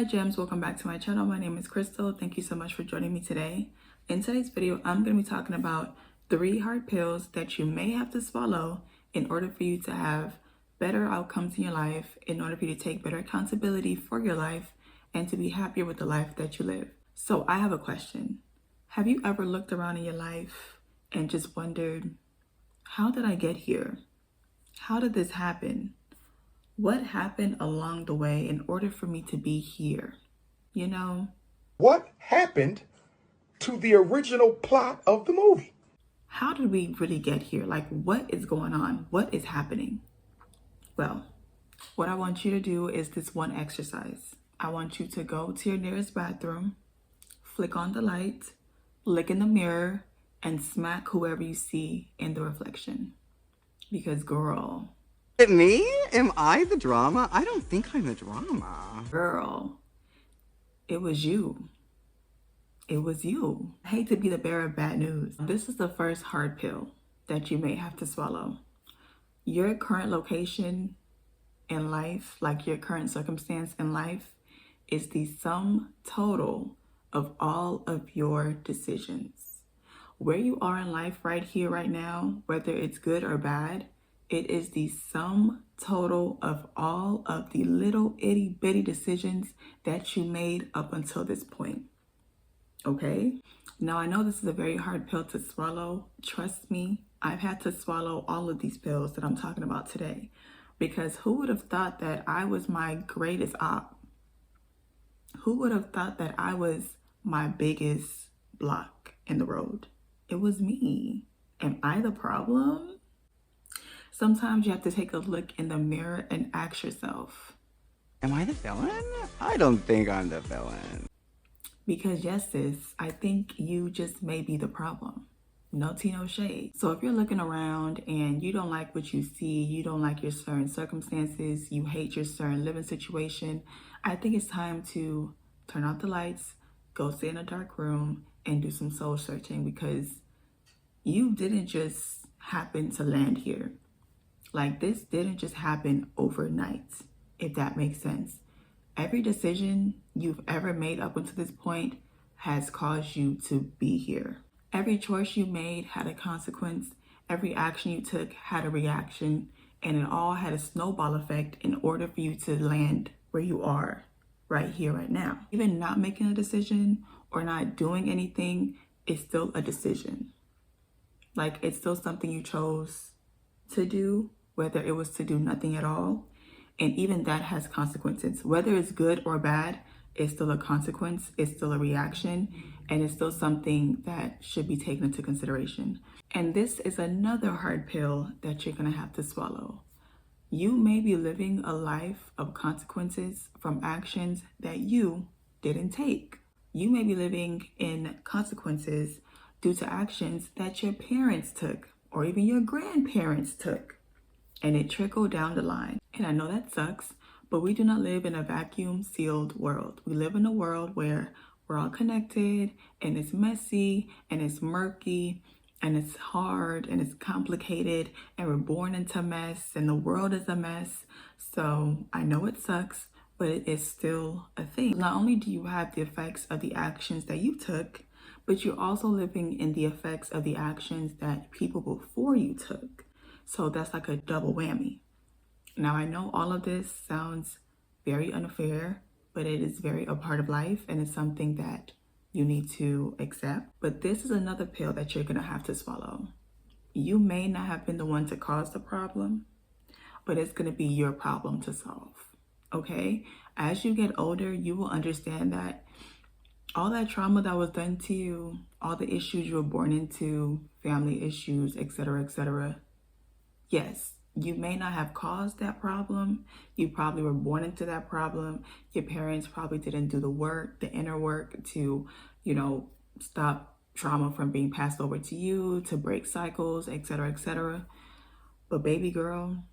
Hi gems, welcome back to my channel. My name is Crystal. Thank you so much for joining me today. In today's video, I'm going to be talking about 3 hard pills that you may have to swallow in order for you to have better outcomes in your life, in order for you to take better accountability for your life, and to be happier with the life that you live. So I have a question. Have you ever looked around in your life and just wondered, how did I get here? How did this happen? What happened along the way in order for me to be here? You know? What happened to the original plot of the movie? How did we really get here? Like, what is going on? What is happening? Well, what I want you to do is this one exercise. I want you to go to your nearest bathroom, flick on the light, look in the mirror, and smack whoever you see in the reflection. Because girl, Me? Am I the drama? I don't think I'm the drama. girl, it was you. It was you. I hate to be the bearer of bad news. This is the first hard pill that you may have to swallow. Your current location in life, like your current circumstance in life, is the sum total of all of your decisions. Where you are in life right here, right now, whether it's good or bad, it is the sum total of all of the little itty bitty decisions that you made up until this point. Okay? Now, I know this is a very hard pill to swallow. Trust me, I've had to swallow all of these pills that I'm talking about today, because who would have thought that I was my greatest op? Who would have thought that I was my biggest block in the road? It was me. Am I the problem? Sometimes you have to take a look in the mirror and ask yourself, Am I the villain? I don't think I'm the villain. because yes, sis, I think you just may be the problem. No tea, no shade. So if you're looking around and you don't like what you see, you don't like your certain circumstances, you hate your certain living situation, I think it's time to turn off the lights, go sit in a dark room, and do some soul searching, because you didn't just happen to land here. Like, this didn't just happen overnight, if that makes sense. Every decision you've ever made up until this point has caused you to be here. Every choice you made had a consequence. Every action you took had a reaction, and it all had a snowball effect in order for you to land where you are right here, right now. Even not making a decision or not doing anything is still a decision. Like, it's still something you chose to do, whether it was to do nothing at all. And even that has consequences. Whether it's good or bad, it's still a consequence, it's still a reaction, and it's still something that should be taken into consideration. And this is another hard pill that you're gonna have to swallow. You may be living a life of consequences from actions that you didn't take. You may be living in consequences due to actions that your parents took, or even your grandparents took, and it trickled down the line. And I know that sucks, but we do not live in a vacuum sealed world. We live in a world where we're all connected, and it's messy, and it's murky, and it's hard, and it's complicated, and we're born into mess, and the world is a mess. So I know it sucks, but it is still a thing. Not only do you have the effects of the actions that you took, but you're also living in the effects of the actions that people before you took. So that's like a double whammy. Now, I know all of this sounds very unfair, but it is very a part of life, and it's something that you need to accept. But this is another pill that you're gonna have to swallow. You may not have been the one to cause the problem, but it's gonna be your problem to solve, okay? As you get older, you will understand that all that trauma that was done to you, all the issues you were born into, family issues, etc., yes, you may not have caused that problem. You probably were born into that problem. Your parents probably didn't do the work, the inner work to, stop trauma from being passed over to you, to break cycles, etc. But baby girl,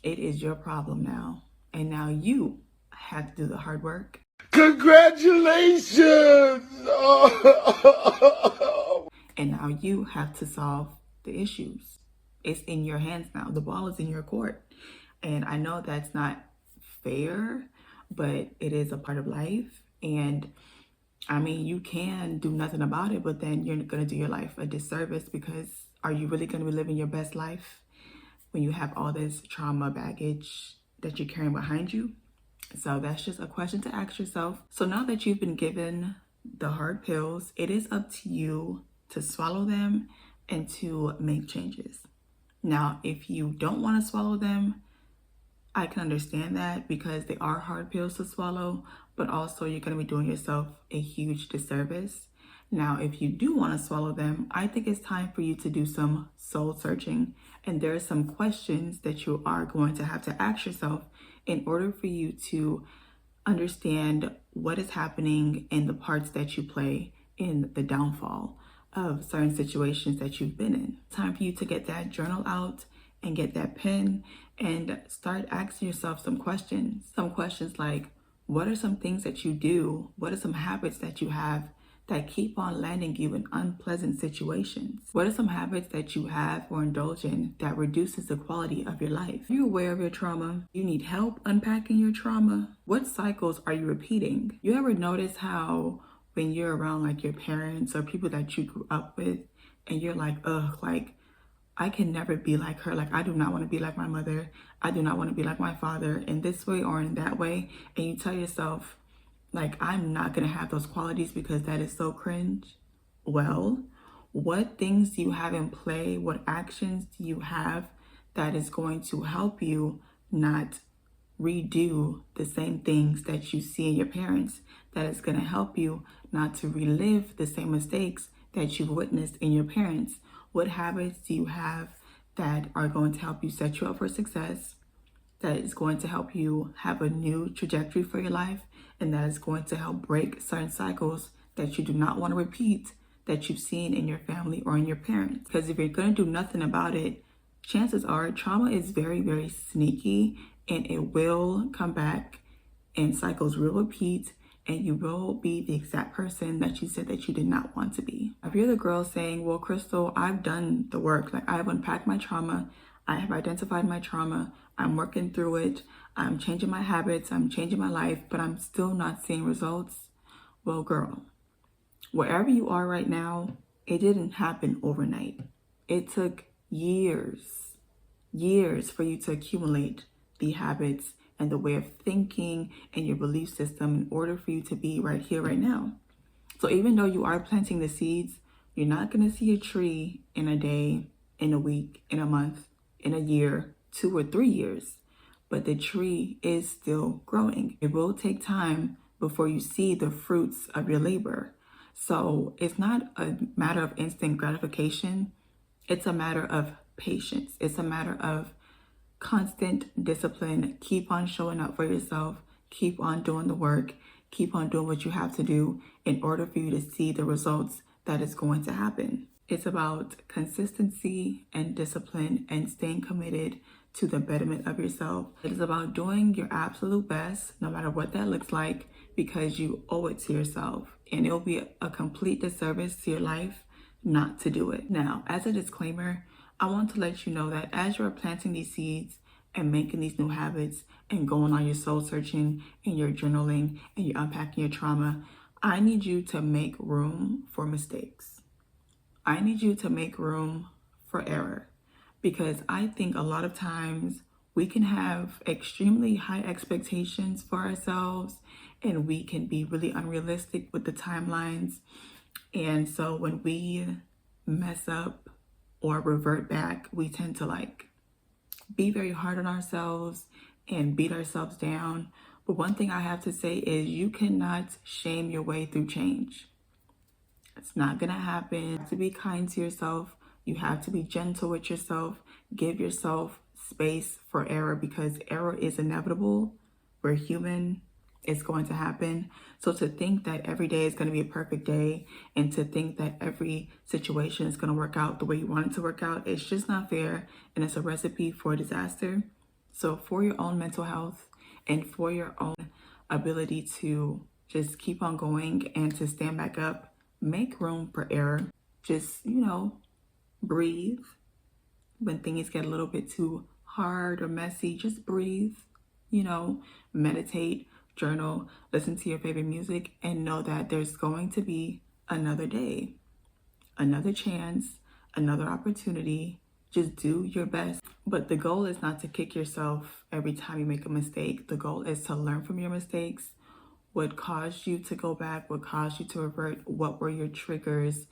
it is your problem now. And now you have to do the hard work. Congratulations! And now you have to solve the issues. It's in your hands now. The ball is in your court. And I know that's not fair, but it is a part of life. And I mean, you can do nothing about it, but then you're going to do your life a disservice, because are you really going to be living your best life when you have all this trauma baggage that you're carrying behind you? So that's just a question to ask yourself. So now that you've been given the hard pills, it is up to you to swallow them and to make changes. Now, if you don't want to swallow them, I can understand that, because they are hard pills to swallow, but also you're going to be doing yourself a huge disservice. Now, if you do want to swallow them, I think it's time for you to do some soul searching. And there are some questions that you are going to have to ask yourself in order for you to understand what is happening and the parts that you play in the downfall of certain situations that you've been in. Time for you to get that journal out and get that pen and start asking yourself some questions. Some questions like, what are some things that you do? What are some habits that you have that keep on landing you in unpleasant situations? What are some habits that you have or indulge in that reduces the quality of your life? Are you aware of your trauma? You need help unpacking your trauma? What cycles are you repeating? You ever notice how when you're around like your parents or people that you grew up with and you're like, ugh, like, I can never be like her. Like, I do not want to be like my mother. I do not want to be like my father in this way or in that way. And you tell yourself, like, I'm not going to have those qualities because that is so cringe. Well, what things do you have in play? What actions do you have that is going to help you not redo the same things that you see in your parents? That is going to help you not to relive the same mistakes that you've witnessed in your parents. What habits do you have that are going to help you set you up for success, that is going to help you have a new trajectory for your life, and that is going to help break certain cycles that you do not want to repeat that you've seen in your family or in your parents? Because if you're going to do nothing about it, chances are trauma is very, very sneaky, and it will come back and cycles will repeat, and you will be the exact person that you said that you did not want to be. If you're the girl saying, well, Crystal, I've done the work, like I've unpacked my trauma, I have identified my trauma, I'm working through it, I'm changing my habits, I'm changing my life, but I'm still not seeing results. Well, girl, wherever you are right now, it didn't happen overnight. It took years for you to accumulate the habits and the way of thinking and your belief system in order for you to be right here, right now. So even though you are planting the seeds, you're not going to see a tree in a day, in a week, in a month, in a year, 2 or 3 years. But the tree is still growing. It will take time before you see the fruits of your labor. So it's not a matter of instant gratification. It's a matter of patience. It's a matter of constant discipline. Keep on showing up for yourself. Keep on doing the work. Keep on doing what you have to do in order for you to see the results that is going to happen. It's about consistency and discipline and staying committed to the betterment of yourself. It is about doing your absolute best, no matter what that looks like, because you owe it to yourself. And it'll be a complete disservice to your life not to do it. Now, as a disclaimer, I want to let you know that as you're planting these seeds and making these new habits and going on your soul searching and your journaling and you're unpacking your trauma, I need you to make room for mistakes. I need you to make room for error, because I think a lot of times we can have extremely high expectations for ourselves and we can be really unrealistic with the timelines. And so when we mess up or revert back, we tend to be very hard on ourselves and beat ourselves down. But one thing I have to say is you cannot shame your way through change. It's not gonna happen. You have to be kind to yourself. You have to be gentle with yourself. Give yourself space for error, because error is inevitable. We're human. It's going to happen. So to think that every day is going to be a perfect day and to think that every situation is going to work out the way you want it to work out, it's just not fair, and it's a recipe for disaster. So for your own mental health and for your own ability to just keep on going and to stand back up, make room for error. Just, breathe. When things get a little bit too hard or messy, just breathe, meditate, journal, listen to your favorite music, and know that there's going to be another day, another chance, another opportunity. Just do your best. But the goal is not to kick yourself every time you make a mistake. The goal is to learn from your mistakes. What caused you to go back? What caused you to revert? What were your triggers?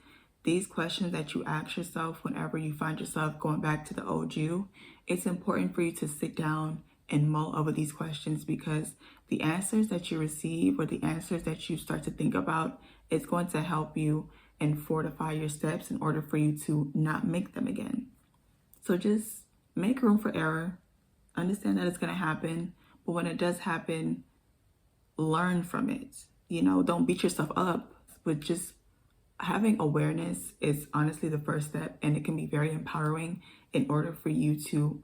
These questions that you ask yourself whenever you find yourself going back to the old you, it's important for you to sit down and mull over these questions, because the answers that you receive or the answers that you start to think about is going to help you and fortify your steps in order for you to not make them again. So just make room for error. Understand that it's going to happen, but when it does happen, learn from it. Don't beat yourself up, but just having awareness is honestly the first step, and it can be very empowering in order for you to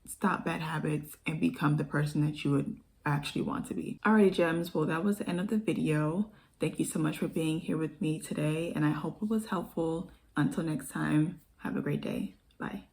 stop bad habits and become the person that you would actually want to be. Alrighty, gems. Well, that was the end of the video. Thank you so much for being here with me today, and I hope it was helpful. Until next time, have a great day. Bye.